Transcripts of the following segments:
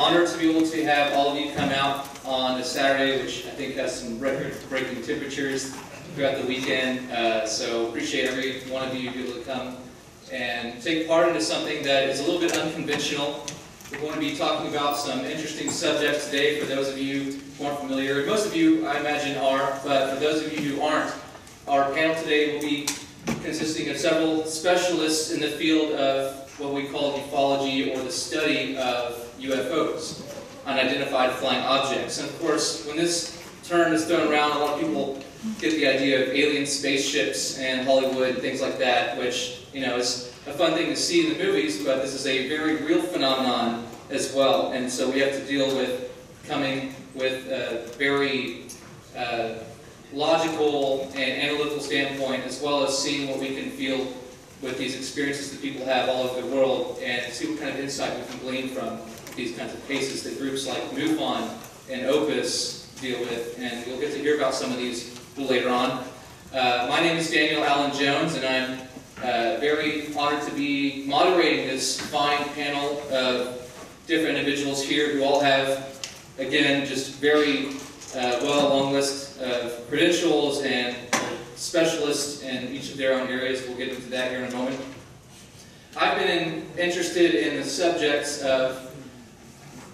honored to be able to have all of you come out on a Saturday, which I think has some record-breaking temperatures throughout the weekend. So appreciate every one of you being able to come and take part into something that is a little bit unconventional. We're going to be talking about some interesting subjects today for those of you who aren't familiar. Most of you, I imagine, are, but for those of you who aren't, our panel today will be consisting of several specialists in the field of what we call ufology, or the study of UFOs, unidentified flying objects. And of course, when this term is thrown around, a lot of people get the idea of alien spaceships and Hollywood and things like that, which, you know, is a fun thing to see in the movies, but this is a very real phenomenon as well. And so we have to deal with coming with a very logical and analytical standpoint, as well as seeing what we can feel with these experiences that people have all over the world, and see what kind of insight we can glean from these kinds of cases that groups like MUFON and Opus deal with, and you'll get to hear about some of these a little later on. My name is Daniel Allen Jones, and I'm very honored to be moderating this fine panel of different individuals here who all have, again, just very long list of credentials and specialists in each of their own areas. We'll get into that here in a moment. I've been interested in the subjects of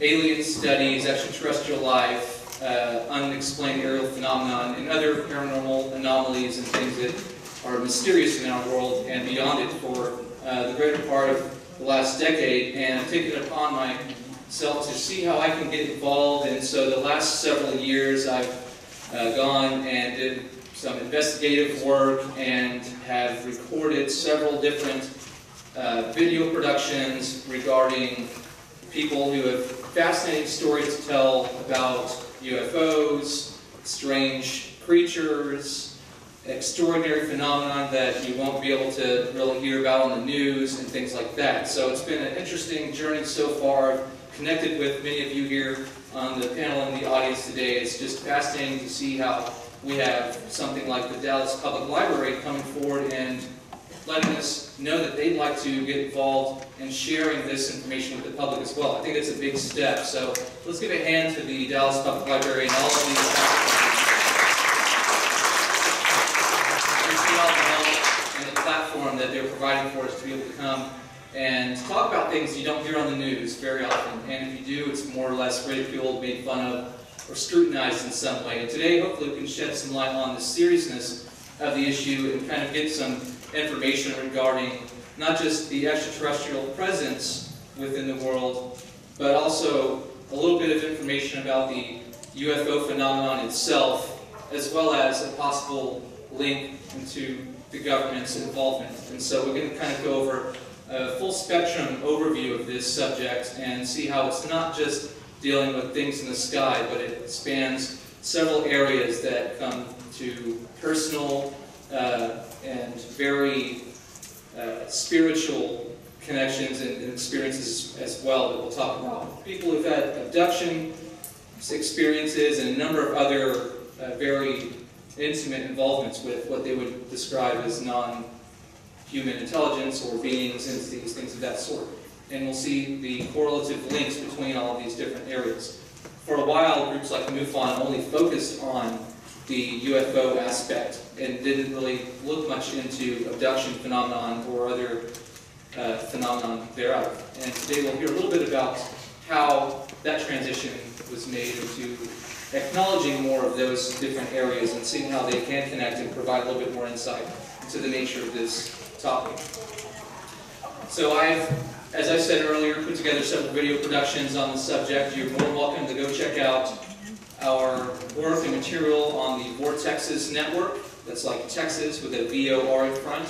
alien studies, extraterrestrial life, unexplained aerial phenomenon, and other paranormal anomalies and things that are mysterious in our world and beyond it for the greater part of the last decade, and I've taken it upon myself to see how I can get involved. And so the last several years I've gone and did some investigative work and have recorded several different video productions regarding people who have fascinating stories to tell about UFOs, strange creatures, extraordinary phenomenon that you won't be able to really hear about on the news and things like that. So it's been an interesting journey so far. I've connected with many of you here on the panel and the audience today. It's just fascinating to see how we have something like the Dallas Public Library coming forward and letting us know that they'd like to get involved in sharing this information with the public as well. I think it's a big step. So let's give a hand to the Dallas Public Library and all of these all the help and the platform that they're providing for us to be able to come and talk about things you don't hear on the news very often. And if you do, it's more or less ridiculed, made fun of, or scrutinized in some way. And today, hopefully, we can shed some light on the seriousness of the issue and kind of get some information regarding not just the extraterrestrial presence within the world, but also a little bit of information about the UFO phenomenon itself, as well as a possible link into the government's involvement. And so we're going to kind of go over a full spectrum overview of this subject and see how it's not just dealing with things in the sky, but it spans several areas that come to personal and very spiritual connections and experiences as well that we'll talk about. People who've had abduction experiences and a number of other very intimate involvements with what they would describe as non-human intelligence or beings, entities, things of that sort. And we'll see the correlative links between all of these different areas. For a while, groups like MUFON only focused on the UFO aspect and didn't really look much into abduction phenomenon or other phenomenon thereof. And today we'll hear a little bit about how that transition was made into acknowledging more of those different areas and seeing how they can connect and provide a little bit more insight into the nature of this topic. So as I said earlier, put together several video productions on the subject. You're more than welcome to go check out our work and material on the Vortexes network. That's like Texas with a V-O-R in front.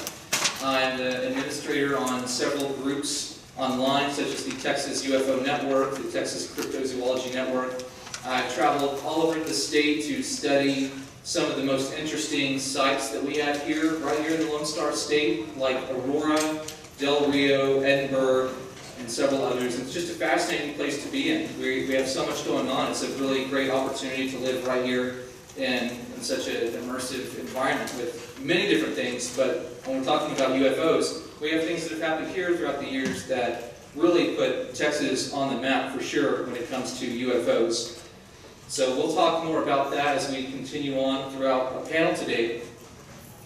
I'm the administrator on several groups online, such as the Texas UFO Network, the Texas Cryptozoology Network. I've traveled all over the state to study some of the most interesting sites that we have here, right here in the Lone Star State, like Aurora, Del Rio, Edinburgh, and several others. It's just a fascinating place to be in. We have so much going on. It's a really great opportunity to live right here in such an immersive environment with many different things. But when we're talking about UFOs, we have things that have happened here throughout the years that really put Texas on the map for sure when it comes to UFOs. So we'll talk more about that as we continue on throughout our panel today.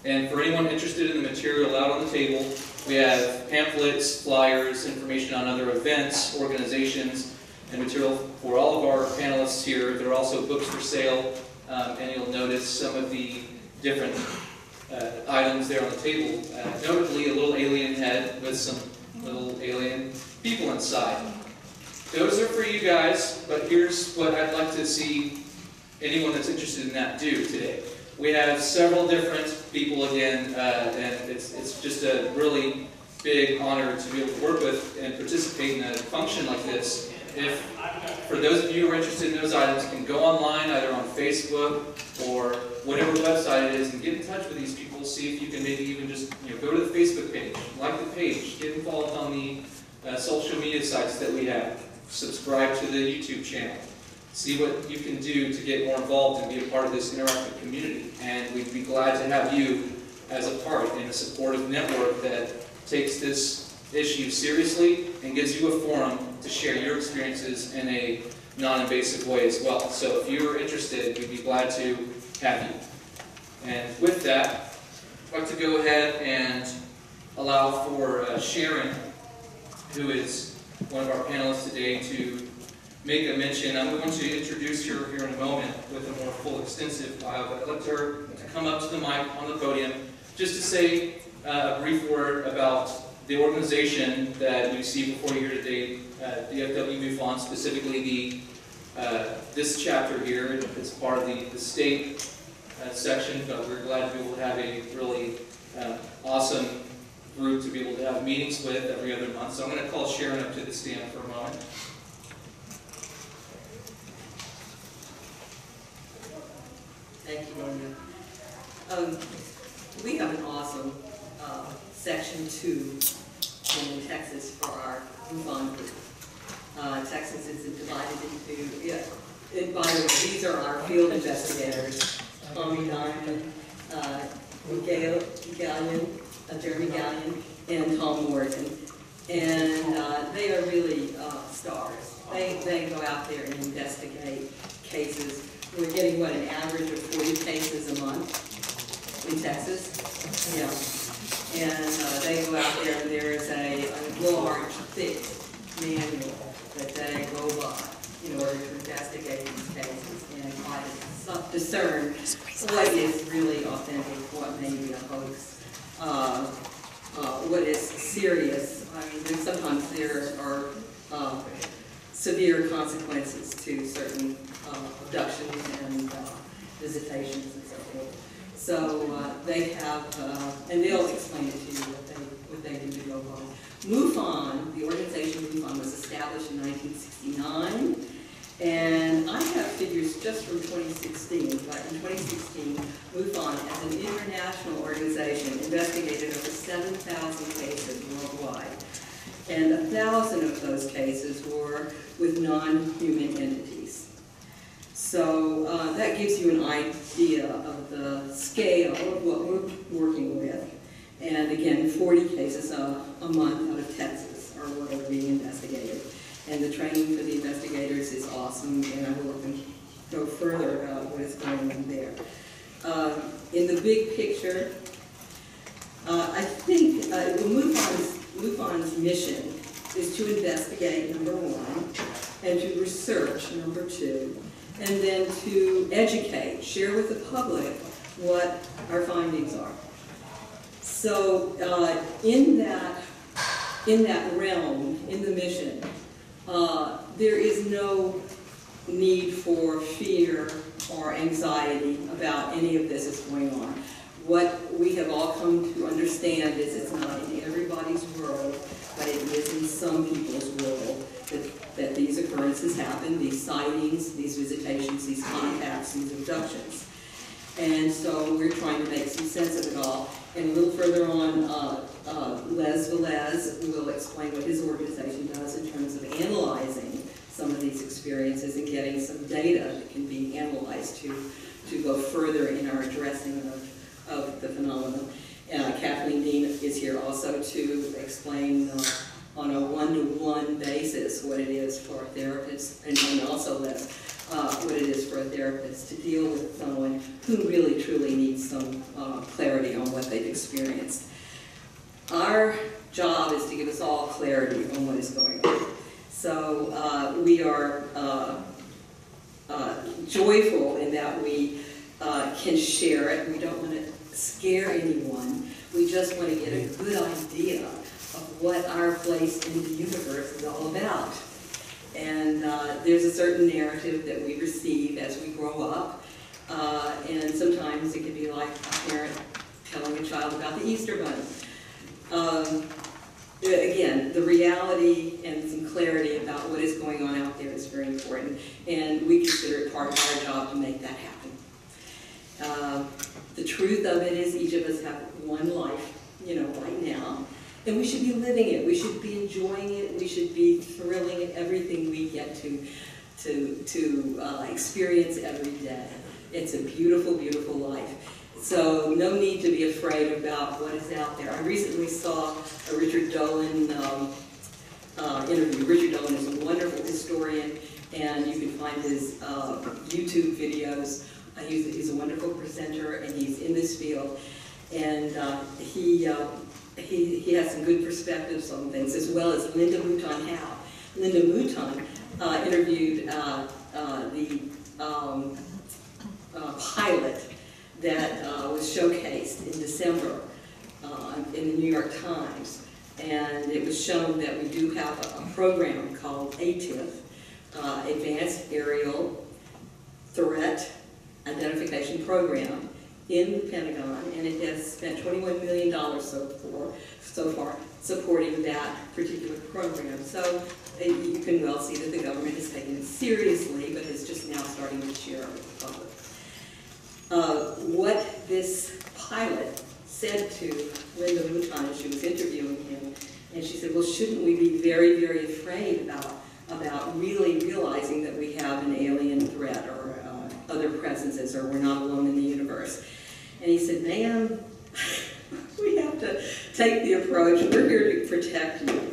And for anyone interested in the material out on the table, we have pamphlets, flyers, information on other events, organizations, and material for all of our panelists here. There are also books for sale, and you'll notice some of the different items there on the table. Notably, a little alien head with some little alien people inside. Those are for you guys, but here's what I'd like to see anyone that's interested in that do today. We have several different people again, and it's just a really big honor to be able to work with and participate in a function like this. If, for those of you who are interested in those items, you can go online, either on Facebook or whatever website it is, and get in touch with these people, see if you can maybe even just go to the Facebook page, like the page, get involved on the social media sites that we have, subscribe to the YouTube channel. See what you can do to get more involved and be a part of this interactive community. And we'd be glad to have you as a part in a supportive network that takes this issue seriously and gives you a forum to share your experiences in a non-invasive way as well. So if you're interested, we'd be glad to have you. And with that, I'd like to go ahead and allow for Sharon, who is one of our panelists today, to make a mention. I'm going to introduce her here in a moment with a more full, extensive bio, but I'd like her to come up to the mic on the podium just to say a brief word about the organization that you see before you here today, DFW MUFON, specifically this chapter here. It's part of the state section, but we're glad to be able to have a really awesome group to be able to have meetings with every other month. So I'm going to call Sharon up to the stand for a moment. Thank you, Daniel. We have an awesome Section 2 in Texas for our MUFON group. Texas is divided into, by the way, these are our field investigators, Galyon, Jeremy Galyon, and Tom Morgan. And they are really stars. They go out there and investigate cases. We're getting, what, an average of 40 cases a month in Texas? Yeah. And they go out there and there is a large, thick manual that they go by in order to investigate these cases and try to discern what is really authentic, what may be a hoax, what is serious. I mean, sometimes there are severe consequences to certain abductions and visitations and so forth. So they have, and they'll explain it to you what they do to go on. MUFON, the organization MUFON, was established in 1969, and I have figures just from 2016, but in 2016, MUFON, as an international organization, investigated over 7,000 cases worldwide. And 1,000 of those cases were with non-human entities. So that gives you an idea of the scale of what we're working with. And again, 40 cases a month out of Texas are what are being investigated. And the training for the investigators is awesome, and I will let them go further about what is going on there. In the big picture, I think MUFON's mission is to investigate, number one, and to research, number two, and then to educate, share with the public what our findings are. So in that realm, in the mission, there is no need for fear or anxiety about any of this is going on. What we have all come to understand is it's not in everybody's world, but it is in some people's world that these occurrences happen, these sightings, these visitations, these contacts, these abductions. And so we're trying to make some sense of it all. And a little further on, Velez will explain what his organization does in terms of analyzing some of these experiences and getting some data that can be analyzed to go further in our addressing of the phenomenon. Kathleen is here also to explain on a one-to-one basis what it is for a therapist, and also less what it is for a therapist to deal with someone who really truly needs some clarity on what they've experienced. Our job is to give us all clarity on what is going on. So we are joyful in that we can share it. We don't want to scare anyone. We just want to get a good idea of what our place in the universe is all about. And there's a certain narrative that we receive as we grow up. And sometimes it can be like a parent telling a child about the Easter Bunny. Again, the reality and some clarity about what is going on out there is very important, and we consider it part of our job to make that happen. The truth of it is each of us have one life, right now, and we should be living it. We should be enjoying it. We should be thrilling at everything we get to experience every day. It's a beautiful, beautiful life. So no need to be afraid about what is out there. I recently saw a Richard Dolan interview. Richard Dolan is a wonderful historian, and you can find his YouTube videos. He's a wonderful presenter, and he's in this field. And he has some good perspectives on things, as well as Linda Mouton Howe. Linda Mouton interviewed the pilot that was showcased in December in the New York Times. And it was shown that we do have a program called ATIF, Advanced Aerial Threat Identification Program, in the Pentagon, and it has spent $21 million so far supporting that particular program. So you can well see that the government is taking it seriously, but is just now starting to share it with the public. What this pilot said to Linda Mouton as she was interviewing him, and she said, well, shouldn't we be very, very afraid about really realizing that we have an alien threat or other presences, or we're not alone in the universe? And he said, ma'am, we have to take the approach, we're here to protect you.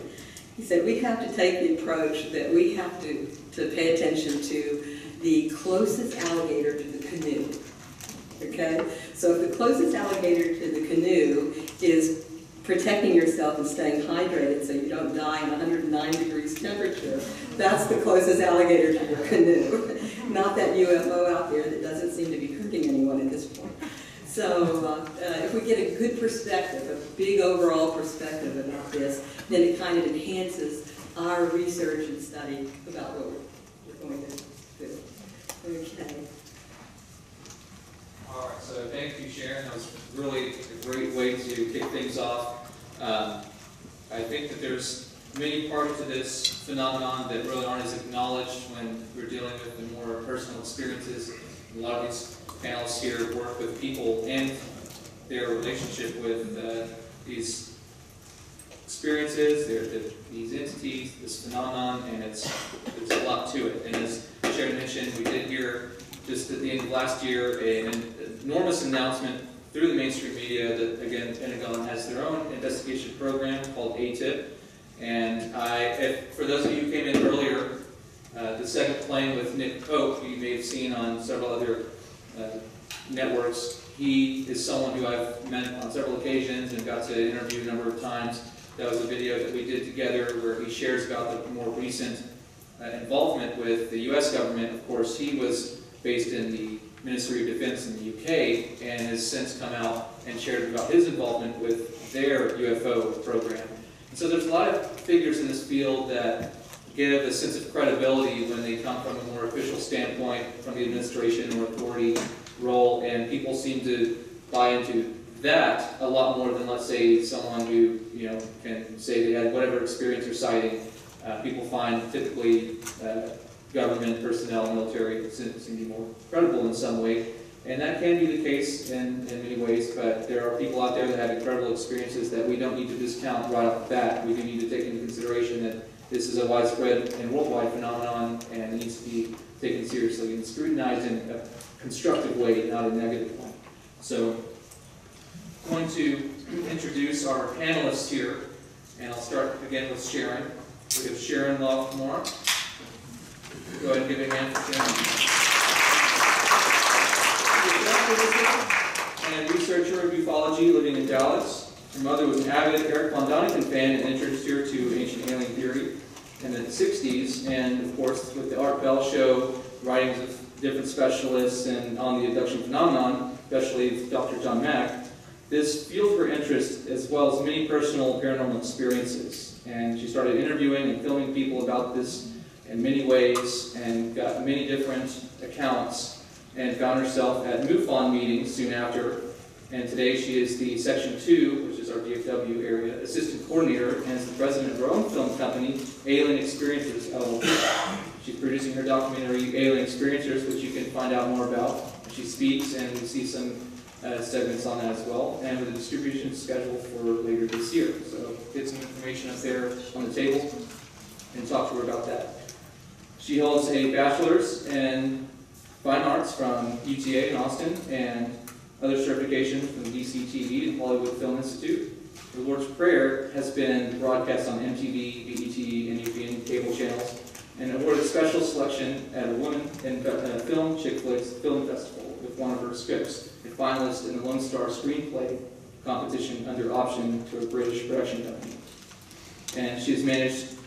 He said, we have to take the approach that we have to pay attention to the closest alligator to the canoe. Okay? So if the closest alligator to the canoe is protecting yourself and staying hydrated so you don't die in 109 degrees temperature, that's the closest alligator to your canoe. Not that UFO out there that doesn't seem to be hurting anyone at this point. So if we get a good perspective, a big overall perspective about this, then it kind of enhances our research and study about what we're going to do. Okay. All right, so thank you, Sharon. That was really a great way to kick things off. I think that there's many parts to this phenomenon that really aren't as acknowledged when we're dealing with the more personal experiences. A lot of these panelists here work with people and their relationship with these experiences, these entities, this phenomenon, and there's a lot to it. And as Sharon mentioned, we did hear just at the end of last year an enormous announcement through the mainstream media that, again, Pentagon has their own investigation program called ATIP. And for those of you who came in earlier, the segment playing with Nick Pope, who you may have seen on several other networks, he is someone who I've met on several occasions and got to interview a number of times. That was a video that we did together where he shares about the more recent involvement with the U.S. government. Of course, he was based in the Ministry of Defense in the UK and has since come out and shared about his involvement with their UFO program. And so there's a lot of figures in this field that give a sense of credibility when they come from a more official standpoint from the administration or authority role, and people seem to buy into that a lot more than, let's say, someone who can say they had whatever experience or sighting. People find typically government personnel, military, seem to be more credible in some way, and that can be the case in many ways. But there are people out there that have incredible experiences that we don't need to discount right off the bat. We do need to take into consideration that this is a widespread and worldwide phenomenon, and it needs to be taken seriously and scrutinized in a constructive way, not a negative one. So I'm going to introduce our panelists here. And I'll start again with Sharon. We have Sharon Komorn. Go ahead and give a hand for Sharon. And a researcher in ufology living in Dallas. Her mother was an avid Eric Von Däniken fan and introduced her to ancient alien theory in the 60s. And of course, with the Art Bell show, writings of different specialists and on the abduction phenomenon, especially Dr. John Mack, this fueled her interest as well as many personal paranormal experiences. And she started interviewing and filming people about this in many ways and got many different accounts and found herself at MUFON meetings soon after. And today she is the Section 2, which is our DFW area, assistant coordinator and is the president of her own film company, Alien Experiencers LLC. She's producing her documentary, Alien Experiencers, which you can find out more about. She speaks, and we see some segments on that as well, and with a distribution schedule for later this year. So get some information up there on the table and talk to her about that. She holds a bachelor's in fine arts from UTA in Austin and other certifications from DCTV and Hollywood Film Institute. The Lord's Prayer has been broadcast on MTV, BET, and European cable channels, and awarded special selection at a Women in Film Chick Flicks Film Festival with one of her scripts, a finalist in the Lone Star Screenplay competition under option to a British production company. And she has managed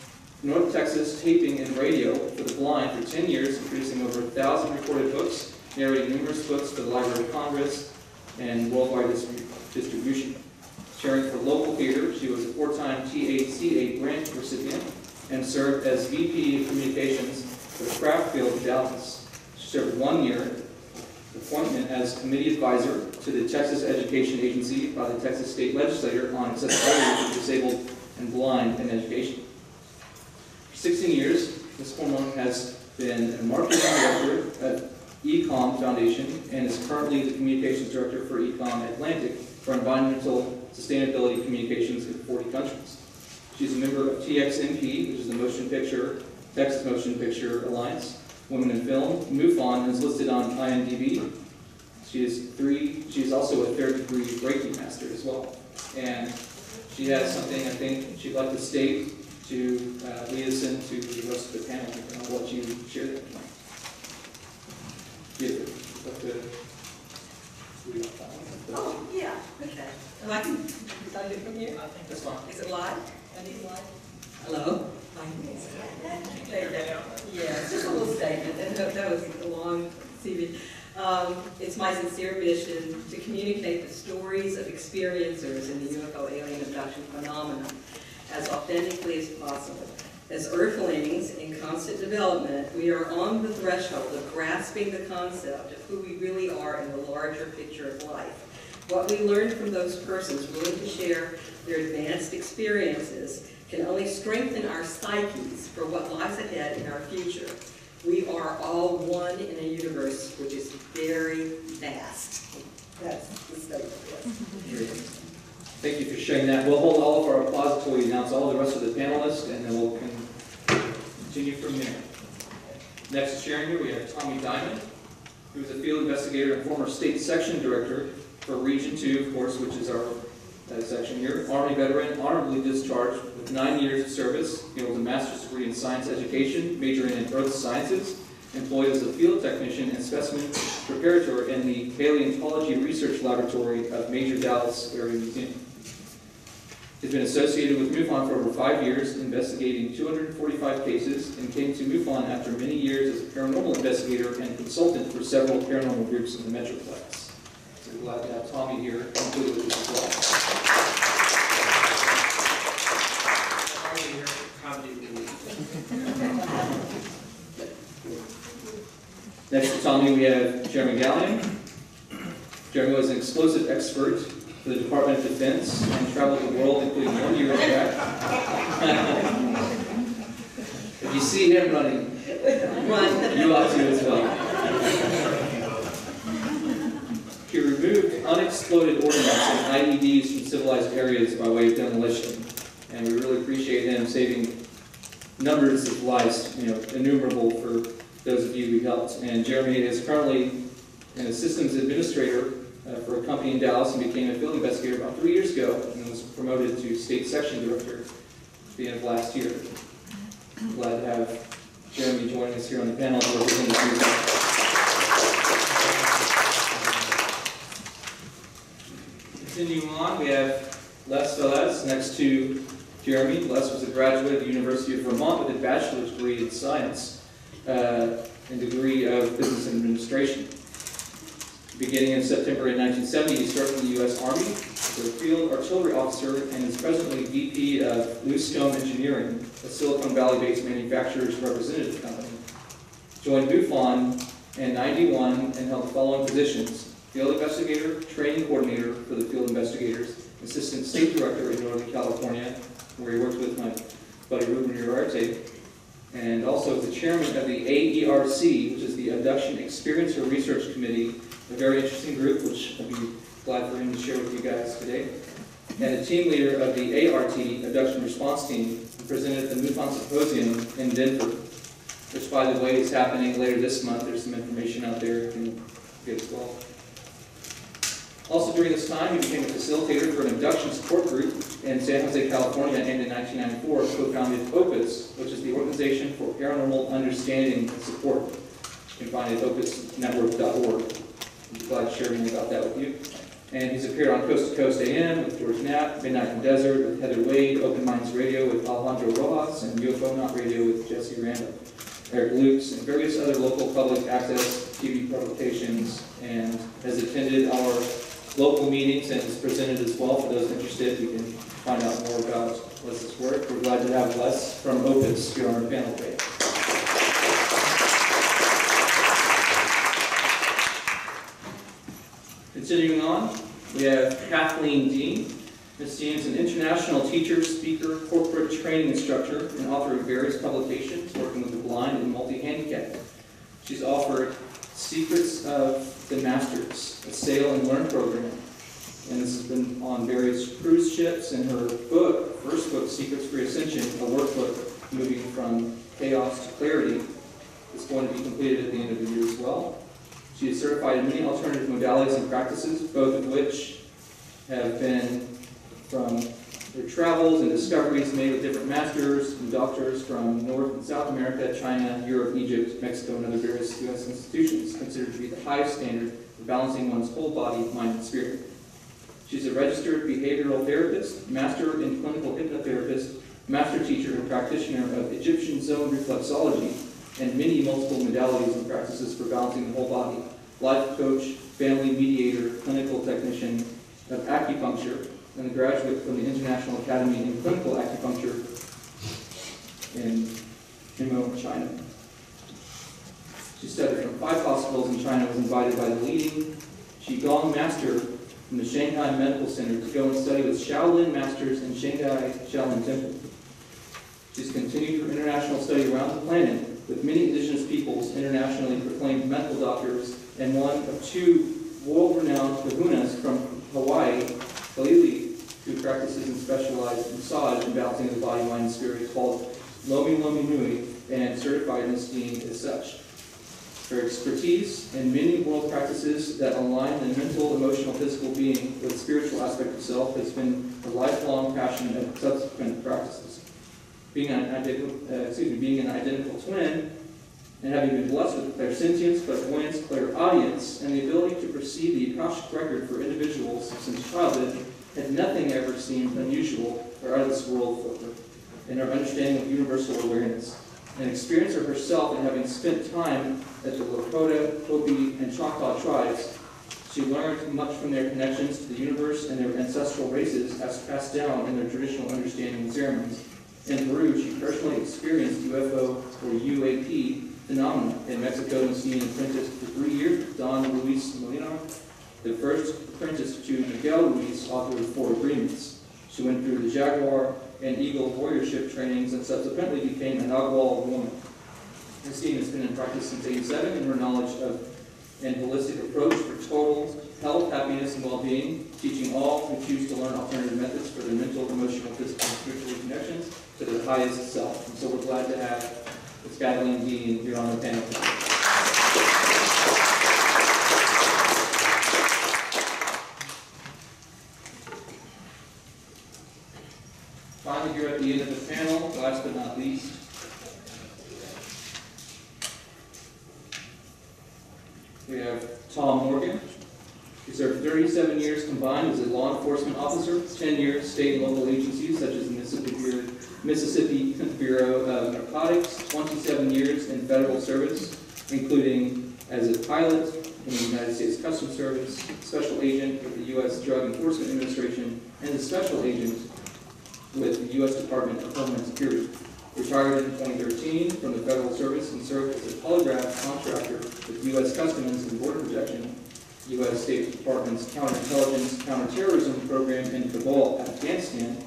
North Texas taping and radio for the blind for 10 years, producing over 1,000 recorded books, narrating numerous books for the Library of Congress and worldwide distribution. Sharing for local theater, she was a 4-time TACA grant recipient and served as VP of Communications for the Craft Field in Dallas. She served 1 year appointment as committee advisor to the Texas Education Agency by the Texas State Legislature on accessibility for disabled and blind in education. For 16 years, Ms. Komorn has been a marketing director at Ecom Foundation and is currently the communications director for Ecom Atlantic for environmental sustainability communications in 40 countries. She's a member of TXMP, which is the Texas Motion Picture Alliance, Women in Film, MUFON, and is listed on IMDb. She is also a 3rd-degree Reiki master as well. And she has something I think she'd like to state to lead us into the rest of the panel, and I'll let you share that. Oh, yeah, okay. Well, I can start it from here? I think that's fine. Is it live? I need live? Hello? There you go. Yeah, it's just a little statement. That was a long CV. It's my sincere mission to communicate the stories of experiencers in the UFO alien abduction phenomenon as authentically as possible. As Earthlings in constant development, we are on the threshold of grasping the concept of who we really are in the larger picture of life. What we learn from those persons willing to share their advanced experiences can only strengthen our psyches for what lies ahead in our future. We are all one in a universe which is very vast. That's the statement. Thank you for sharing that. We'll hold all of our applause until we announce all the rest of the panelists, and then we'll continue from there. Next to Sharon here, we have Tommy Diamond, who is a field investigator and former state section director for Region 2, of course, which is our section here. Army veteran, honorably discharged with 9 years of service. He holds a master's degree in science education, majoring in earth sciences, employed as a field technician and specimen preparator in the Paleontology Research Laboratory of Major Dallas Area Museum. He's been associated with MUFON for over 5 years, investigating 245 cases, and came to MUFON after many years as a paranormal investigator and consultant for several paranormal groups in the Metroplex. So we're glad to have Tommy here, included with us as well. Next to Tommy, we have Jeremy Galyon. Jeremy was an explosive expert for the Department of Defense and traveled the world, including 1 year in Iraq. If you see him running, you ought to as well. He removed unexploded ordnance and IEDs from civilized areas by way of demolition, and we really appreciate him saving numbers of lives, innumerable for those of you we helped. And Jeremy is currently a systems administrator for a company in Dallas and became a field investigator about 3 years ago and was promoted to state section director the end of last year. I'm glad to have Jeremy joining us here on the panel to represent the group. Continuing on, we have Les Velez next to Jeremy. Les was a graduate of the University of Vermont with a bachelor's degree in science and degree of business administration. Beginning in September 1970, he served in the U.S. Army as a field artillery officer and is presently VP of Bluestone Engineering, a Silicon Valley-based manufacturer's representative company. Joined MUFON in '91 and held the following positions: field investigator, training coordinator for the field investigators, assistant state director in Northern California, where he worked with my buddy Ruben Uriarte, and also the chairman of the AERC, which is the Abduction Experiencer Research Committee, a very interesting group, which I'll be glad for him to share with you guys today, and a team leader of the ART, Abduction Response Team, who presented at the MUFON Symposium in Denver, which, by the way, is happening later this month. There's some information out there you can get as well. Also during this time, he became a facilitator for an abduction support group in San Jose, California, and in 1994 co-founded OPUS, which is the Organization for Paranormal Understanding and Support. You can find it at opusnetwork.org. I'm glad to share more about that with you. And he's appeared on Coast to Coast AM with George Knapp, Midnight in the Desert with Heather Wade, Open Minds Radio with Alejandro Rojas, and UFO Not Radio with Jesse Randall, Eric Lukes, and various other local public access TV publications, and has attended our local meetings and is presented as well. For those interested, you can find out more about Les's work. We're glad to have Les from Opus here on our panel today. Continuing on, we have Kathleen Dean. Ms. Dean is an international teacher, speaker, corporate training instructor, and author of various publications working with the blind and multi-handicapped. She's offered Secrets of the Masters, a sail and learn program. And this has been on various cruise ships, and her book, first book, Secrets for Ascension, a workbook moving from chaos to clarity, is going to be completed at the end of the year as well. She is certified in many alternative modalities and practices, both of which have been from their travels and discoveries made with different masters and doctors from North and South America, China, Europe, Egypt, Mexico, and other various U.S. institutions, considered to be the highest standard for balancing one's whole body, mind, and spirit. She's a registered behavioral therapist, master in clinical hypnotherapist, master teacher and practitioner of Egyptian zone reflexology, and many multiple modalities and practices for balancing the whole body, life coach, family mediator, clinical technician of acupuncture, and a graduate from the International Academy in Clinical Acupuncture in Himo, China. She studied from 5 hospitals in China, was invited by the leading Qigong master from the Shanghai Medical Center to go and study with Shaolin masters in Shanghai Shaolin Temple. She's continued her international study around the planet with many indigenous peoples, internationally proclaimed medical doctors, and one of 2 world-renowned kahunas from Hawaii, Kalili, who practices and specializes in massage and balancing of the body, mind, and spirit, called Lomi Lomi Nui, and certified Ms. Dean as such. Her expertise in many world practices that align the mental, emotional, physical being with the spiritual aspect of self has been a lifelong passion of subsequent practices. Being an identical twin, and having been blessed with clairsentience, clairvoyance, clairaudience, and the ability to perceive the Akashic record for individuals since childhood, had nothing ever seemed unusual or out of this world for her in her understanding of universal awareness. An experiencer herself, and having spent time at the Lakota, Hopi, and Choctaw tribes, she learned much from their connections to the universe and their ancestral races as passed down in their traditional understanding and ceremonies. In Peru, she personally experienced UFO or UAP phenomena. In Mexico, Ms. Dean apprenticed for 3 years with Don Luis Molina, the first apprentice to Miguel Ruiz, author of 4 Agreements. She went through the Jaguar and Eagle warriorship trainings and subsequently became an Nagual woman. Ms. Dean has been in practice since '87, and her knowledge of and holistic approach for total health, happiness, and well-being, teaching all who choose to learn alternative methods for their mental, emotional, physical, and spiritual connections to their highest self. And so we're glad to have Ms. Kathleen Dean here on the panel. Finally, here at the end of the panel, last but not least, we have Tom Morgan. He served 37 years combined as a law enforcement officer, 10 years state and local agencies such as the Mississippi Bureau of Narcotics, 27 years in federal service, including as a pilot in the United States Customs Service, special agent with the U.S. Drug Enforcement Administration, and a special agent with the U.S. Department of Homeland Security. Retired in 2013 from the federal service and served as a polygraph contractor with U.S. Customs and Border Protection, U.S. State Department's Counterintelligence Counterterrorism Program in Kabul, Afghanistan,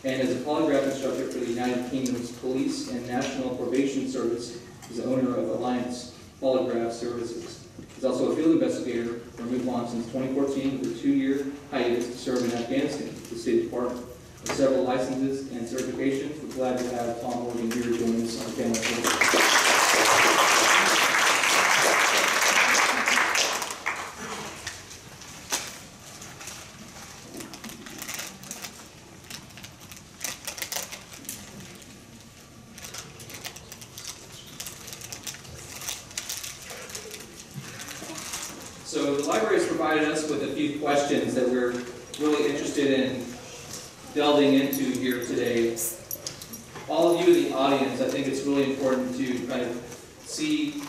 and as a polygraph instructor for the United Kingdom's Police and National Probation Service. He's the owner of Alliance Polygraph Services. He's also a field investigator for MUFON since 2014 with a 2-year hiatus to serve in Afghanistan with the State Department. With several licenses and certifications, we're glad to have Tom Morgan here joining us on the panel today. So the library has provided us with a few questions that we're really interested in delving into here today. All of you in the audience, I think it's really important to kind of see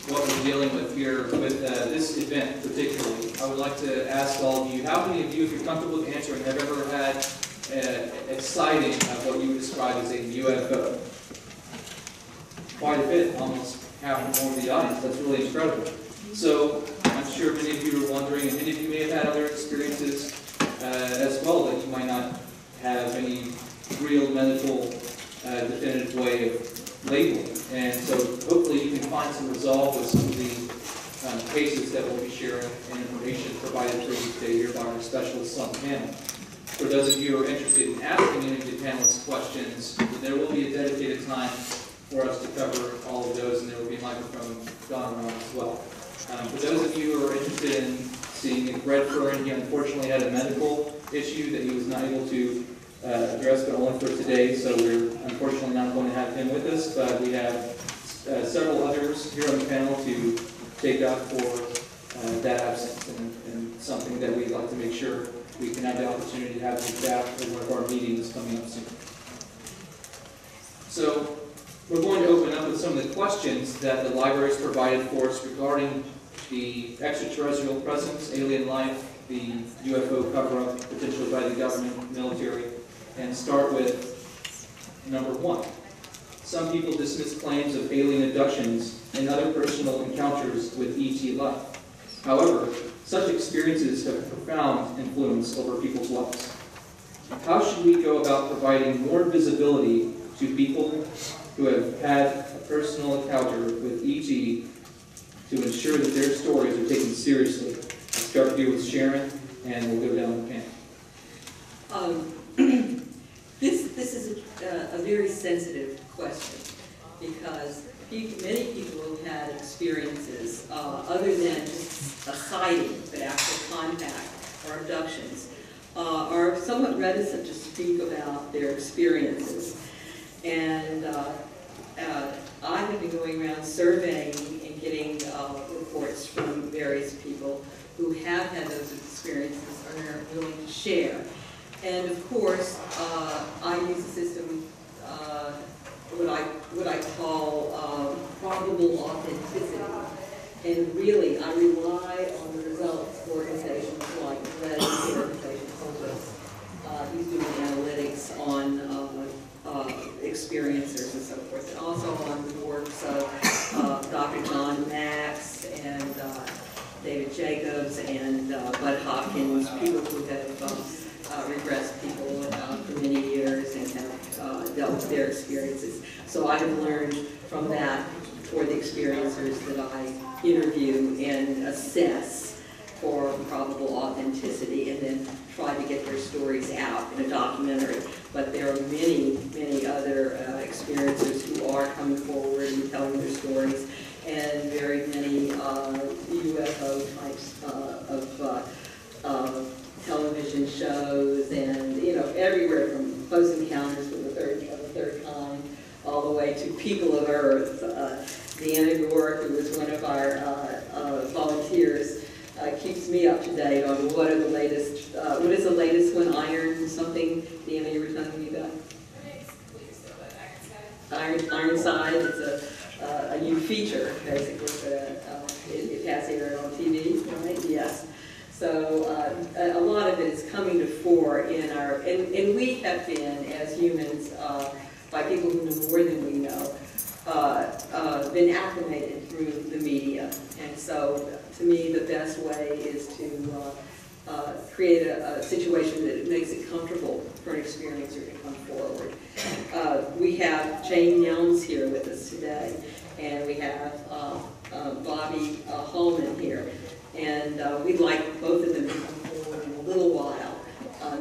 what we're dealing with here with this event particularly. I would like to ask all of you, how many of you, if you're comfortable with answering, have ever had a sighting of what you would describe as a UFO? Quite a bit, almost half or more of the audience. That's really incredible. So I'm sure many of you are wondering, and many of you may have had other experiences as well that you might not have any real medical definitive way of labeling. And so hopefully you can find some resolve with some of the cases that we'll be sharing and information provided for you today here by our specialists on the panel. For those of you who are interested in asking any of the panelists questions, there will be a dedicated time for us to cover all of those, and there will be a microphone gone around as well. For those of you who are interested in seeing Redfern, he unfortunately had a medical issue that he was not able to address, but only for today, so we're unfortunately not going to have him with us, but we have several others here on the panel to take up for that absence, and something that we'd like to make sure we can have the opportunity to have them back for one of our meetings coming up soon. So we're going to open up with some of the questions that the library has provided for us regarding the extraterrestrial presence, alien life, the UFO cover-up, potentially by the government, military, and start with number 1. Some people dismiss claims of alien abductions and other personal encounters with ET life. However, such experiences have a profound influence over people's lives. How should we go about providing more visibility to people who have had a personal encounter with ET to ensure that their stories are taken seriously? Let's start here with Sharon, and we'll go down the panel. This is a very sensitive question, because many people who've had experiences other than just a sighting, but actual contact or abductions, are somewhat reticent to speak about their experiences. And I have been going around surveying and getting reports from various people who have had those experiences and are willing to share. And of course, I use a system, what I call probable authenticity. And really, I rely on the results of organizations like Velez, the organization told us. He's doing analytics on experiencers and so forth, and also on the works of Dr. John Max and David Jacobs and Bud Hopkins, people who have regressed people for many years and have dealt with their experiences. So I have learned from that for the experiencers that I interview and assess for probable authenticity, and then try to get their stories out in a documentary. But there are many, many other experiencers who are coming forward and telling their stories, and very many UFO types of television shows, and everywhere from Close Encounters way to people of Earth. Deanna Gork, who was one of our volunteers, keeps me up to date on what is the latest one, Iron something. Deanna, you were telling me about? Ironside. It's a new feature, basically, it has aired on TV, right? Yes. So a lot of it is coming to fore in our, and we have been, as humans, by people who know more than we know, been acclimated through the media. And so, to me, the best way is to create a situation that makes it comfortable for an experiencer to come forward. We have Jane Yelms here with us today, and we have Bobby Holman here. And we'd like both of them to come forward in a little while,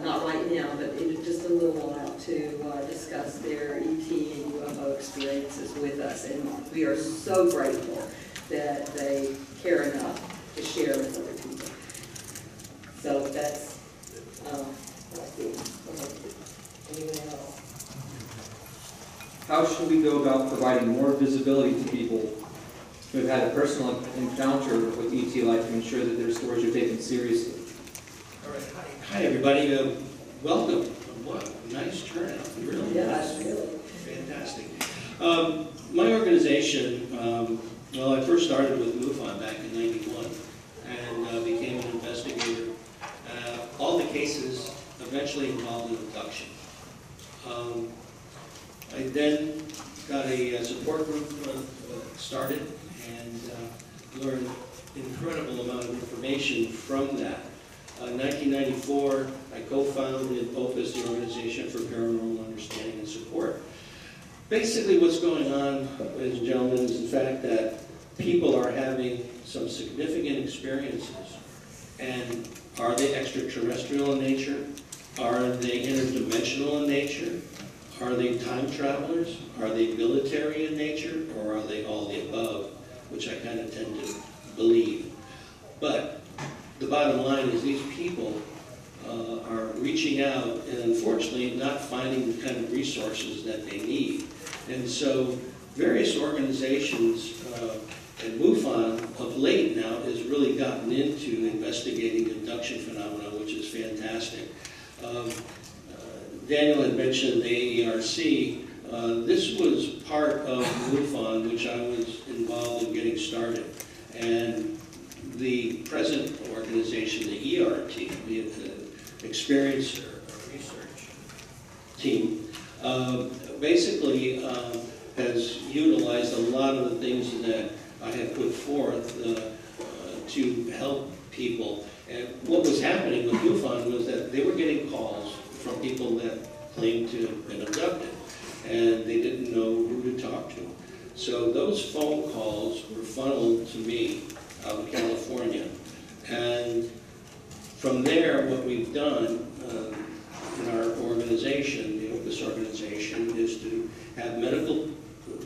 not right now, but in just a little while, to discuss their ET and UFO experiences with us. And we are so grateful that they care enough to share with other people. So that's, anyone else? How should we go about providing more visibility to people who have had a personal encounter with ET life to ensure that their stories are taken seriously? All right. Hi everybody. Welcome. What a nice turnout. Really nice. Really. Fantastic. My organization, well, I first started with MUFON back in '91 and became an investigator. All the cases eventually involved an abduction. I then got a support group started and learned an incredible amount of information from that. In 1994, I co-founded OPUS, the Organization for Paranormal Understanding and Support. Basically what's going on, ladies and gentlemen, is the fact that people are having some significant experiences. And are they extraterrestrial in nature? Are they interdimensional in nature? Are they time travelers? Are they military in nature? Or are they all the above? Which I kind of tend to believe. But the bottom line is these people are reaching out and unfortunately not finding the kind of resources that they need. And so various organizations and MUFON of late now has really gotten into investigating abduction phenomena, which is fantastic. Daniel had mentioned the AERC. This was part of MUFON, which I was involved in getting started. And the present organization, the ERT, the Experiencer Research Team, basically has utilized a lot of the things that I have put forth to help people. And what was happening with MUFON was that they were getting calls from people that claimed to have been abducted, and they didn't know who to talk to. So those phone calls were funneled to me out in California. And from there, what we've done in our organization, the OPUS organization, is to have medical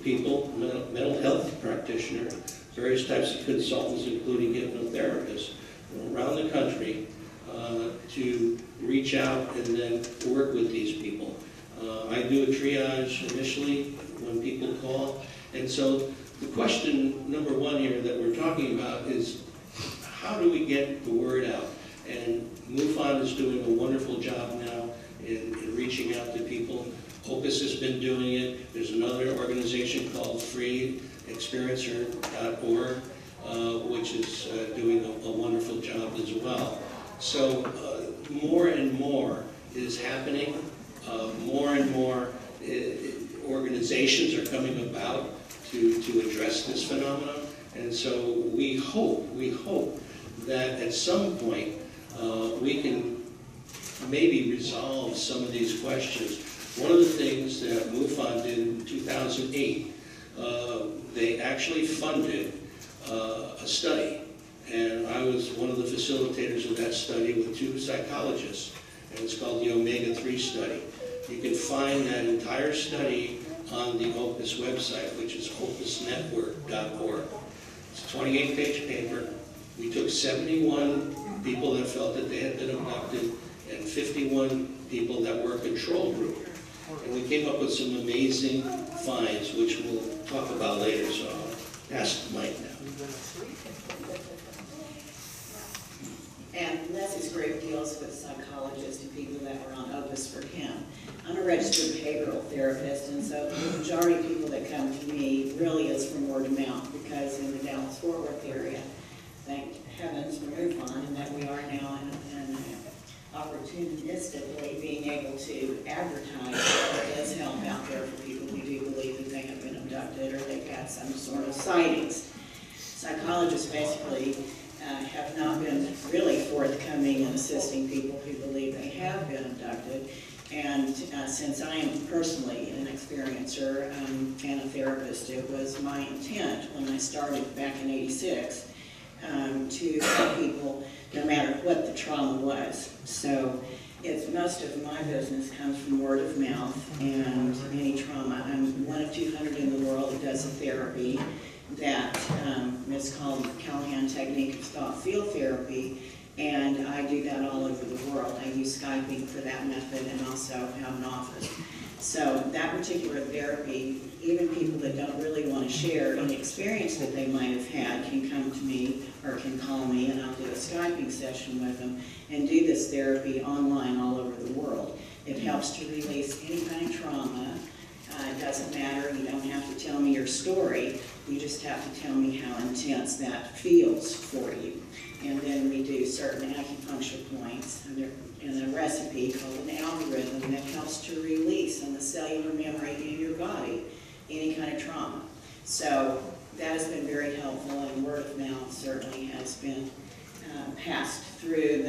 people, mental health practitioners, various types of consultants, including hypnotherapists, around the country to reach out and then work with these people. I do a triage initially when people call. And so the question number one here that we're talking about is, how do we get the word out? And MUFON is doing a wonderful job now in reaching out to people. OPUS has been doing it. There's another organization called freeexperiencer.org, which is doing a wonderful job as well. So more and more is happening. More and more organizations are coming about to address this phenomenon. And so we hope that at some point we can maybe resolve some of these questions. One of the things that MUFON did in 2008, they actually funded a study. And I was one of the facilitators of that study with two psychologists. And it's called the Omega-3 study. You can find that entire study on the OPUS website, which is opusnetwork.org. It's a 28-page paper. We took 71 people that felt that they had been abducted and 51 people that were a control group. And we came up with some amazing finds, which we'll talk about later, so I'll pass the mic now. And Leslie's group deals with psychologists and people that were on Opus for him. I'm a registered behavioral therapist, and so the majority of people that come to me really is from word of mouth, because in the Dallas-Fort Worth area, thank heavens for MUFON, and that we are now in opportunistically being able to advertise that there is help out there for people who do believe that they have been abducted or they've had some sort of sightings. Psychologists basically have not been really forthcoming in assisting people who believe they have been abducted. And since I am personally an experiencer and a therapist, it was my intent when I started back in '86 to help people no matter what the trauma was. So most of my business comes from word of mouth and any trauma. I'm one of 200 in the world that does a therapy that is called Galyon technique of thought field therapy, and I do that all over the world. I use Skyping for that method and also have an office. So that particular therapy, even people that don't really want to share any experience that they might have had can come to me or can call me, and I'll do a Skyping session with them and do this therapy online all over the world. It helps to release any kind of trauma. It doesn't matter, you don't have to tell me your story, you just have to tell me how intense that feels for you. And then we do certain acupuncture points and a recipe called an algorithm that helps to release on the cellular memory in your body any kind of trauma. So that has been very helpful, and word of mouth certainly has been passed through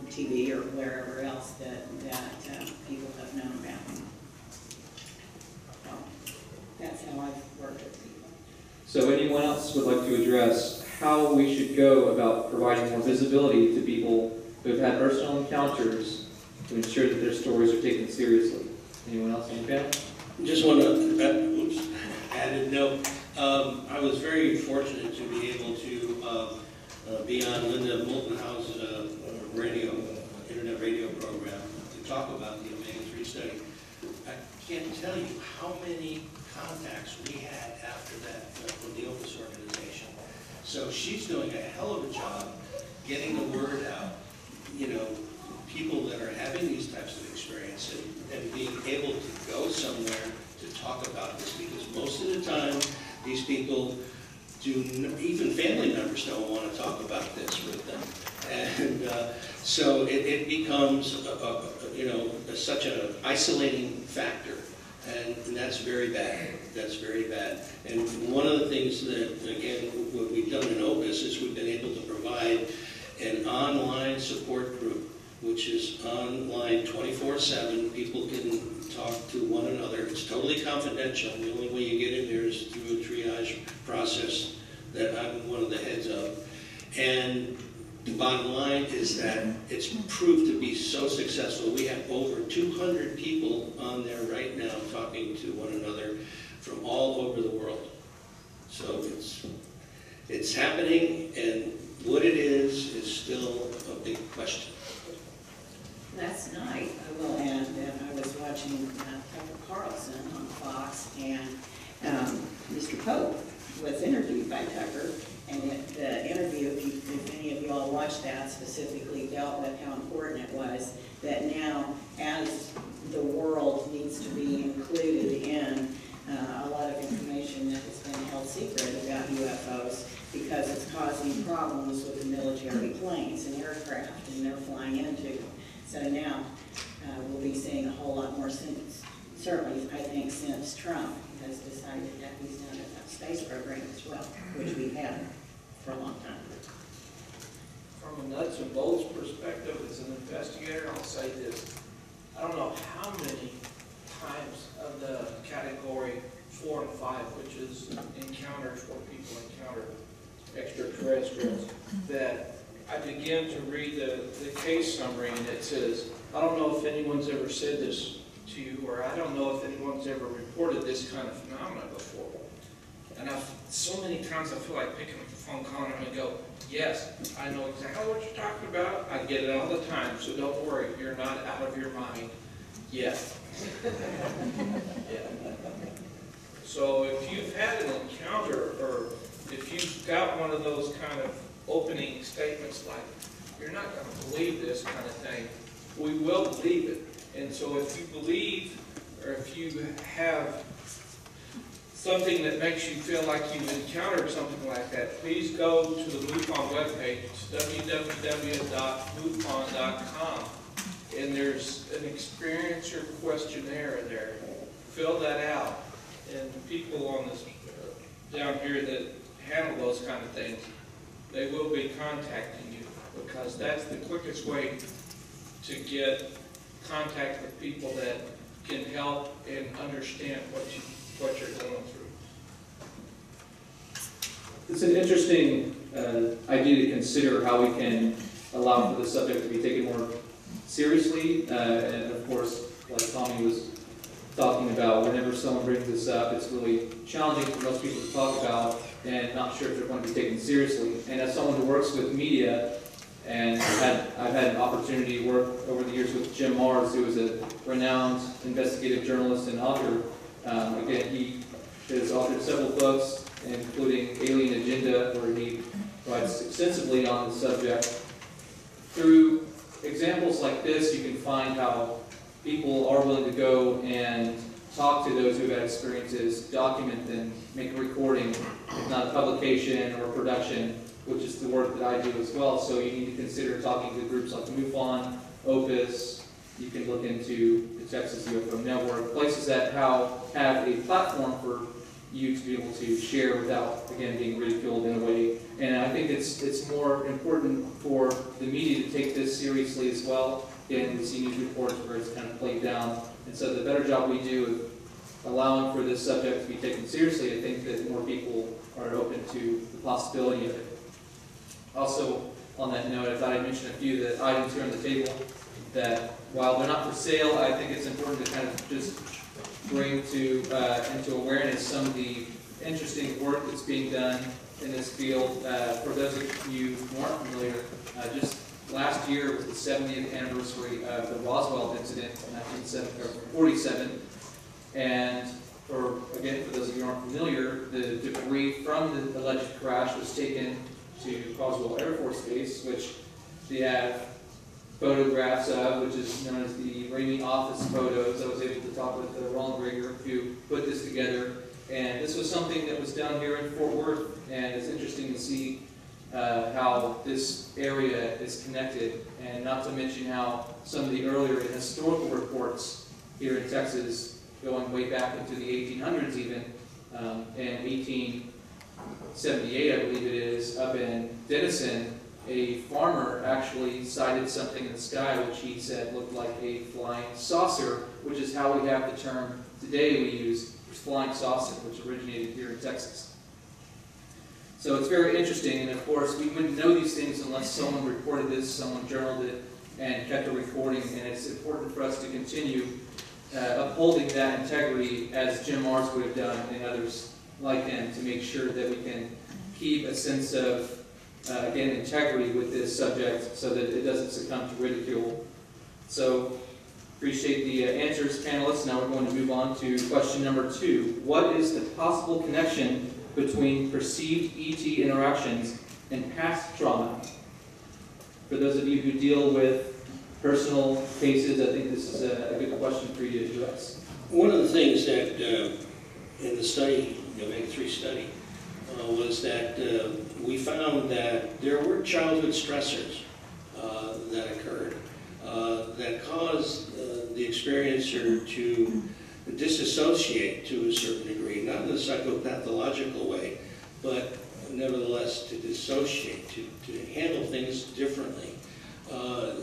TV or wherever else that people have known about. That's how I've worked with people. So anyone else would like to address how we should go about providing more visibility to people who have had personal encounters to ensure that their stories are taken seriously? Anyone else on the panel? Just want to add a note. I was very fortunate to be able to be on Linda Moultonhouse's internet radio program to talk about the Omega-3 study. I can't tell you how many contacts we had after that from the Opus organization. So she's doing a hell of a job getting the word out. You know, people that are having these types of experiences and being able to go somewhere to talk about this, because most of the time these people even family members don't want to talk about this with them. And so it becomes, such an isolating factor. And that's very bad. That's very bad. And one of the things that, again, what we've done in Opus is we've been able to provide an online support group, which is online 24/7. People can talk to one another. It's totally confidential. The only way you get in there is through a triage process that I'm one of the heads of. And the bottom line is that it's proved to be so successful. We have over 200 people on there right now talking to one another from all over the world. So it's happening, and what it is still a big question. Last night, I will add that I was watching Tucker Carlson on Fox, and Mr. Pope was interviewed by Tucker, and the interview, if any of you all watched that, specifically dealt with how important it was that now, as the world needs to be included in a lot of information that has been held secret about UFOs, because it's causing problems with the military planes and aircraft, and they're flying into them. So now we'll be seeing a whole lot more, certainly I think since Trump has decided that he's done a space program as well, which we've had for a long time. From a nuts and bolts perspective, as an investigator, I'll say this. I don't know how many times of the category 4 and 5, which is encounters where people encounter extraterrestrials, that I begin to read the case summary, and it says, I don't know if anyone's ever said this to you, or I don't know if anyone's ever reported this kind of phenomena before. And so many times I feel like picking up the phone, calling them and go, yes, I know exactly what you're talking about. I get it all the time, so don't worry, you're not out of your mind yet. Yeah. So if you've had an encounter, or if you've got one of those kind of opening statements like, you're not going to believe this kind of thing, we will believe it. And so if you believe, or if you have something that makes you feel like you've encountered something like that, please go to the MUFON webpage. It's www.mufon.com. And there's an experiencer questionnaire there. Fill that out. And people on this down here that handle those kind of things, they will be contacting you, because that's the quickest way to get contact with people that can help and understand what you're going through. It's an interesting idea to consider how we can allow for the subject to be taken more seriously. And of course, like Tommy was talking about, whenever someone brings this up, it's really challenging for most people to talk about and not sure if they're going to be taken seriously. And as someone who works with media, and I've had an opportunity to work over the years with Jim Marrs, who is a renowned investigative journalist and author. Again, he has authored several books, including Alien Agenda, where he writes extensively on the subject. Through examples like this, you can find how people are willing to go and talk to those who have had experiences, document them, make a recording, if not a publication or production, which is the work that I do as well. So you need to consider talking to groups like MUFON, Opus. You can look into the Texas UFO Network, places that have a platform for you to be able to share without, again, being ridiculed in a way. And I think it's more important for the media to take this seriously as well. Again, we see news reports where it's kind of played down. And so the better job we do of allowing for this subject to be taken seriously, I think that more people are open to the possibility of it. Also, on that note, I thought I'd mention a few of the items here on the table that, while they're not for sale, I think it's important to kind of just bring into awareness some of the interesting work that's being done in this field. For those of you who aren't familiar, just last year was the 70th anniversary of the Roswell incident in 1947, and for those of you who aren't familiar, the debris from the alleged crash was taken to Roswell Air Force Base, which they have photographs of, which is known as the Ramey Office photos. I was able to talk with Ronald Rager, who put this together, and this was something that was done here in Fort Worth, and it's interesting to see how this area is connected, and not to mention how some of the earlier historical reports here in Texas, going way back into the 1800s even, in 1878, I believe it is, up in Denison, a farmer actually sighted something in the sky which he said looked like a flying saucer, which is how we have the term today we use, flying saucer, which originated here in Texas. So it's very interesting, and of course we wouldn't know these things unless someone reported this, someone journaled it, and kept a recording, and it's important for us to continue upholding that integrity as Jim Marrs would have done and others like him, to make sure that we can keep a sense of, again, integrity with this subject so that it doesn't succumb to ridicule. So, appreciate the answers, panelists. Now we're going to move on to question number 2. What is the possible connection between perceived ET interactions and past trauma? For those of you who deal with personal cases, I think this is a good question for you to address. One of the things that in the study, the Omega 3 study, was that we found that there were childhood stressors that occurred that caused the experiencer to disassociate to a certain degree, not in a psychopathological way, but nevertheless to dissociate, to handle things differently.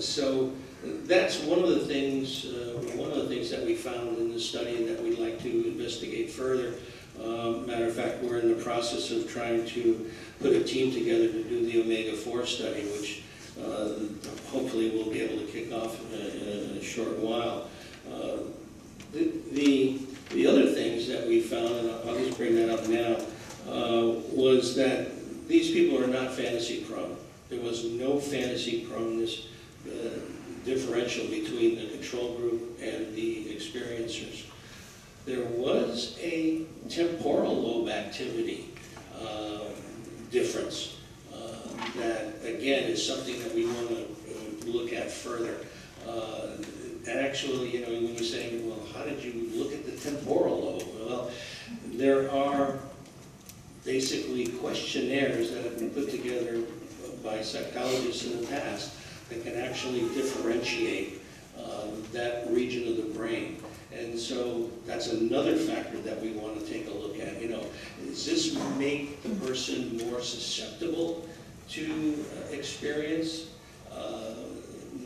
So that's one of the things that we found in the study and that we'd like to investigate further. Matter of fact, we're in the process of trying to put a team together to do the Omega 4 study, which hopefully we'll be able to kick off in a short while. The other things that we found, and I'll just bring that up now, was that these people are not fantasy prone. There was no fantasy proneness differential between the control group and the experiencers. There was a temporal lobe activity difference that, again, is something that we want to look at further. Actually, you know, when you're saying, well, how did you look at the temporal lobe? Well, there are basically questionnaires that have been put together by psychologists in the past that can actually differentiate that region of the brain. And so that's another factor that we want to take a look at. You know, does this make the person more susceptible to experience?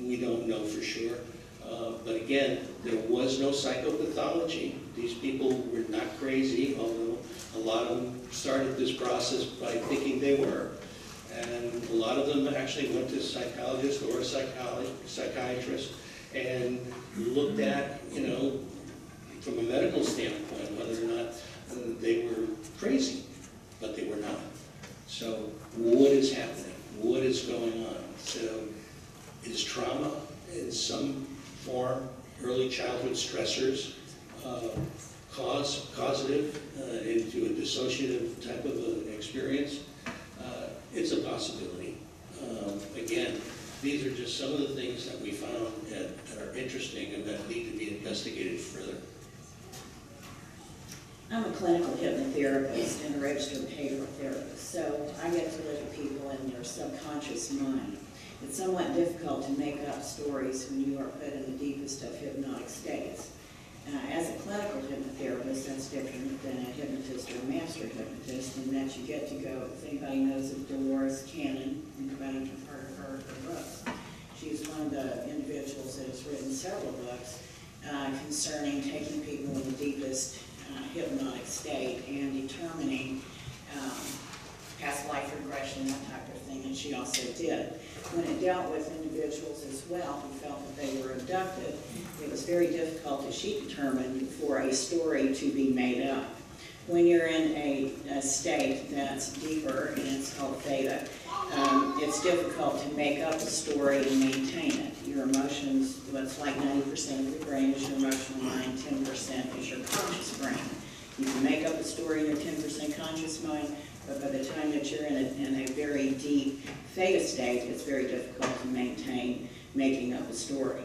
We don't know for sure. But again, there was no psychopathology. These people were not crazy, although a lot of them started this process by thinking they were. And a lot of them actually went to a psychologist or a psychiatrist and looked at, you know, from a medical standpoint, whether or not they were crazy, but they were not. So what is happening? What is going on? So is trauma in some form, early childhood stressors, causative into a dissociative type of an experience? It's a possibility. Again, these are just some of the things that we found that are interesting and that need to be investigated further. I'm a clinical hypnotherapist and a registered behavioral therapist, so I get to look at people in their subconscious mind. It's somewhat difficult to make up stories when you are put in the deepest of hypnotic states. As a clinical hypnotherapist, that's different than a hypnotist or a master hypnotist, in that you get to go, if anybody knows of Dolores Cannon, anybody have heard of her books? She's one of the individuals that has written several books concerning taking people in the deepest hypnotic state and determining past life regression, that type of thing, and she also did. When it dealt with individuals as well who felt that they were abducted, it was very difficult, as she determined, for a story to be made up. When you're in a state that's deeper, and it's called theta, it's difficult to make up a story and maintain it. Your emotions, what's like 90% of your brain is your emotional mind, 10% is your conscious brain. You can make up a story in your 10% conscious mind, but by the time that you're in a very deep theta state, it's very difficult to maintain making up a story.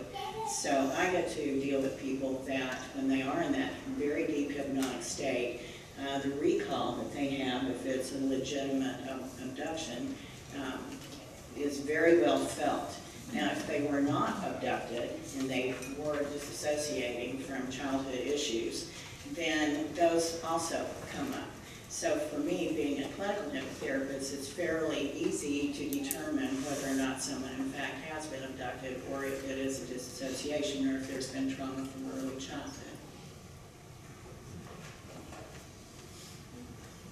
So I get to deal with people that, when they are in that very deep hypnotic state, the recall that they have, if it's a legitimate abduction, is very well felt. Now, if they were not abducted and they were disassociating from childhood issues, then those also come up. So for me, being a clinical hypnotherapist, it's fairly easy to determine whether or not someone in fact has been abducted, or if it is a disassociation, or if there's been trauma from early childhood.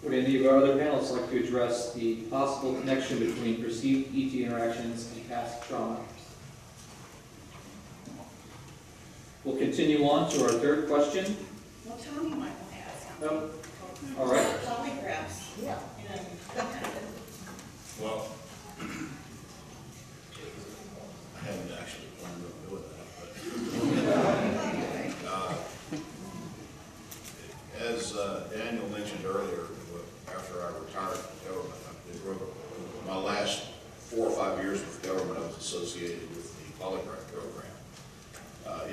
Would any of our other panelists like to address the possible connection between perceived ET interactions and past trauma? We'll continue on to our third question. Well, Tommy might want to ask something. No. All right. Polygraphs. Yeah. Well, I haven't actually planned on doing that, but as Daniel mentioned earlier, after I retired from government, my last 4 or 5 years with government, I was associated with the polygraph program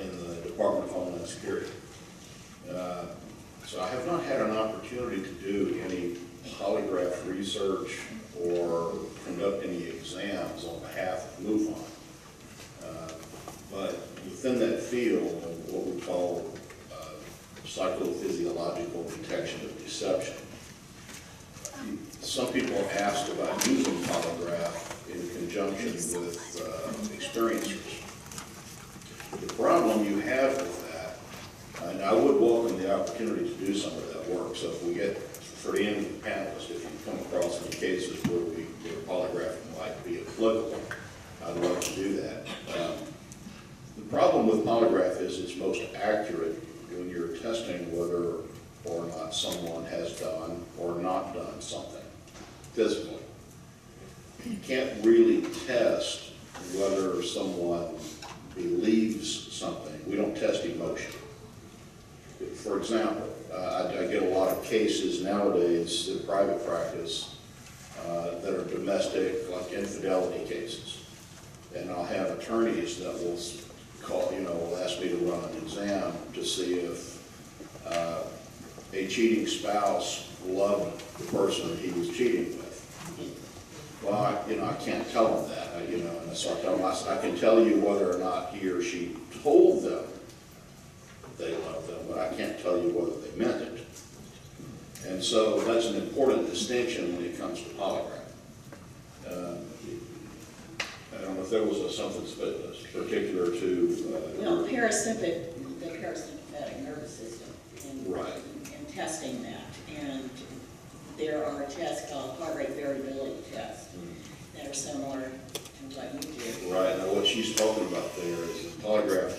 in the Department of Homeland Security. So I have not had an opportunity to do any polygraph research or conduct any exams on behalf of MUFON. But within that field of what we call psychophysiological detection of deception, some people asked about using polygraph in conjunction with experiencers. The problem you have with that, and I would welcome the opportunity to do some of that work, so if we get, for the end of the panelists, if you come across any cases where polygraph might be applicable, I'd love to do that. The problem with polygraph is it's most accurate when you're testing whether or not someone has done or not done something physically. You can't really test whether someone believes something We don't test emotion. For example, I get a lot of cases nowadays in private practice that are domestic, like infidelity cases. And I'll have attorneys that will call, will ask me to run an exam to see if a cheating spouse loved the person he was cheating with. Well, I can't tell them that, and so I tell them, I can tell you whether or not he or she told them they loved them, but I can't tell you whether they meant it. And so that's an important distinction when it comes to polygraph. I don't know if there was something particular to... Well, the parasympathetic nervous system, right. and testing that. And there are tests called heart rate variability tests that are similar to what you do. Right. Now, what she's talking about there is in polygraph,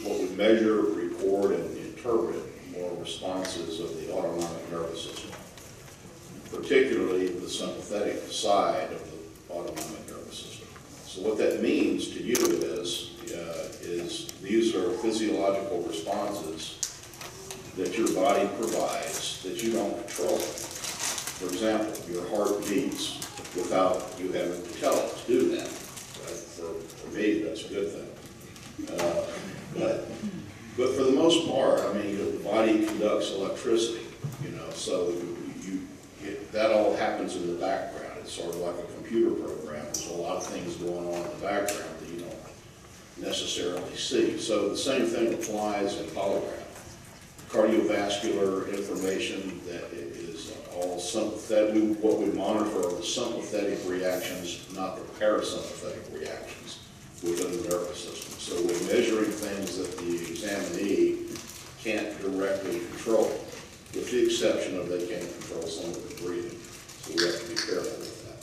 what we measure, record, and interpret more responses of the autonomic nervous system, particularly the sympathetic side of the autonomic nervous system. So what that means to you is these are physiological responses that your body provides that you don't control. For example, your heart beats without you having to tell it to do that. Right? For me, that's a good thing. But for the most part, the body conducts electricity, so that all happens in the background. It's sort of like a computer program. There's a lot of things going on in the background that you don't necessarily see. So the same thing applies in polygraph. Cardiovascular information that is all sympathetic. What we monitor are the sympathetic reactions, not the parasympathetic reactions within the nervous system. So we're measuring things that the examinee can't directly control, with the exception of they can't control some of the breathing. So we have to be careful with that.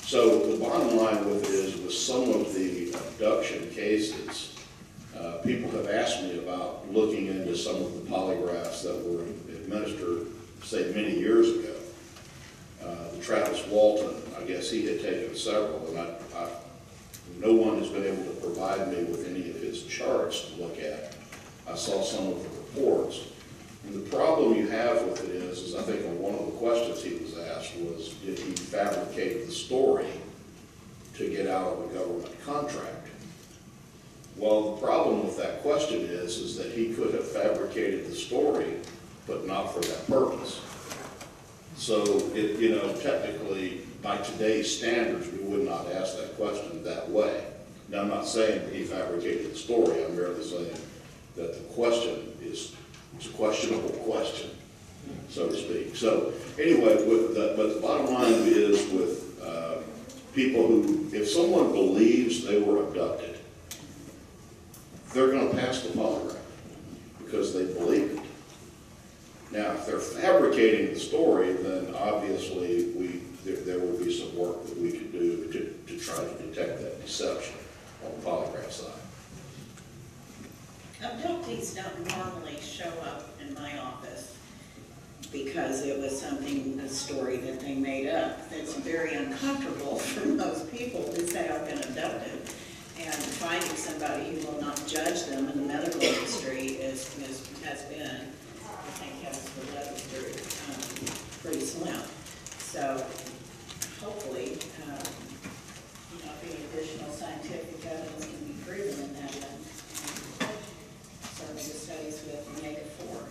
So the bottom line with it is, with some of the abduction cases, people have asked me about looking into some of the polygraphs that were administered, say, many years ago. The Travis Walton, I guess he had taken several, and no one has been able to provide me with any of his charts to look at. I saw some of the reports. And the problem you have with it is I think on one of the questions he was asked was, did he fabricate the story to get out of a government contract? Well, the problem with that question is that he could have fabricated the story, but not for that purpose. So, technically, by today's standards, we would not ask that question that way. Now, I'm not saying that he fabricated the story. I'm merely saying that the question is a questionable question, so to speak. So, anyway, but the bottom line is with people who, if someone believes they were abducted, they're going to pass the polygraph because they believe it. Now, if they're fabricating the story, then obviously there would be some work that we could do to try to detect that deception on the polygraph side. Abductees don't normally show up in my office because it was a story that they made up. That's very uncomfortable for most people to say, I've been abducted. And finding somebody who will not judge them in the medical industry has been, I think, pretty slim. So hopefully, any additional scientific evidence can be proven in that end. Certainly the studies with omega-4.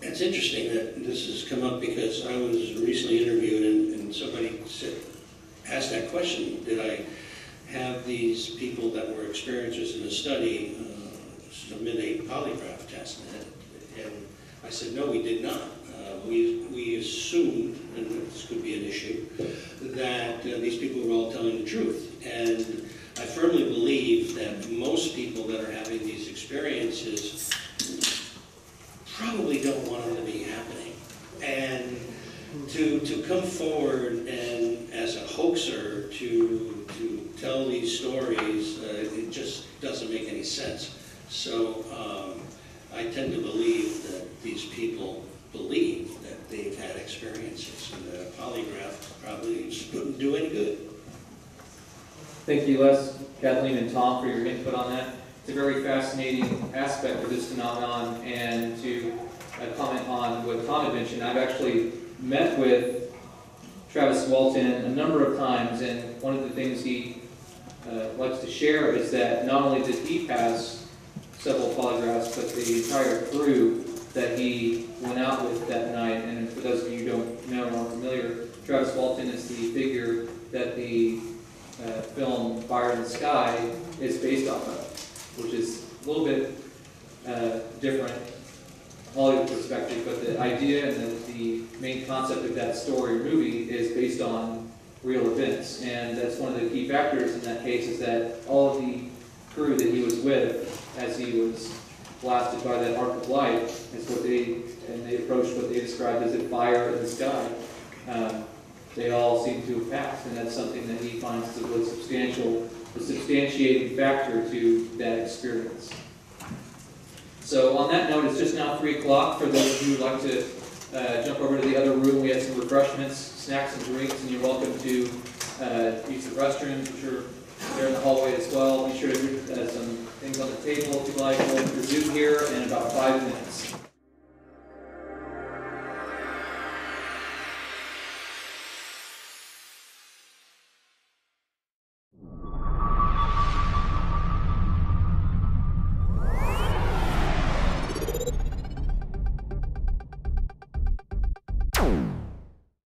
It's interesting that this has come up because I was recently interviewed and somebody asked that question, did I have these people that were experiencers in the study submit a polygraph test? And I said, no, we did not. We assumed, and this could be an issue, that these people were all telling the truth. And I firmly believe that most people that are having these experiences probably don't want them to be happening. And to come forward and as a hoaxer to tell these stories, it just doesn't make any sense. So I tend to believe that these people believe that they've had experiences, and the polygraph probably wouldn't do any good. Thank you, Les, Kathleen, and Tom for your input on that. it's a very fascinating aspect of this phenomenon, and to comment on what Tom had mentioned. I've actually met with Travis Walton a number of times, and one of the things he likes to share is that not only did he pass several polygraphs, but the entire crew that he went out with that night. And for those of you who don't know or aren't familiar, Travis Walton is the figure that the film Fire in the Sky is based off of, which is a little bit different Hollywood perspective, but the idea and the main concept of that story or movie is based on real events. And that's one of the key factors in that case, is that all of the crew that he was with as he was blasted by that arc of light is what they approached what they described as a fire in the sky. They all seem to have passed, and that's something that he finds is a really substantiating factor to that experience. So on that note, it's just now 3 o'clock. For those of you who would like to jump over to the other room, we have some refreshments, snacks and drinks, and you're welcome to use the restrooms, which are there in the hallway as well. Be sure to do some things on the table if you'd like. We'll resume here in about 5 minutes.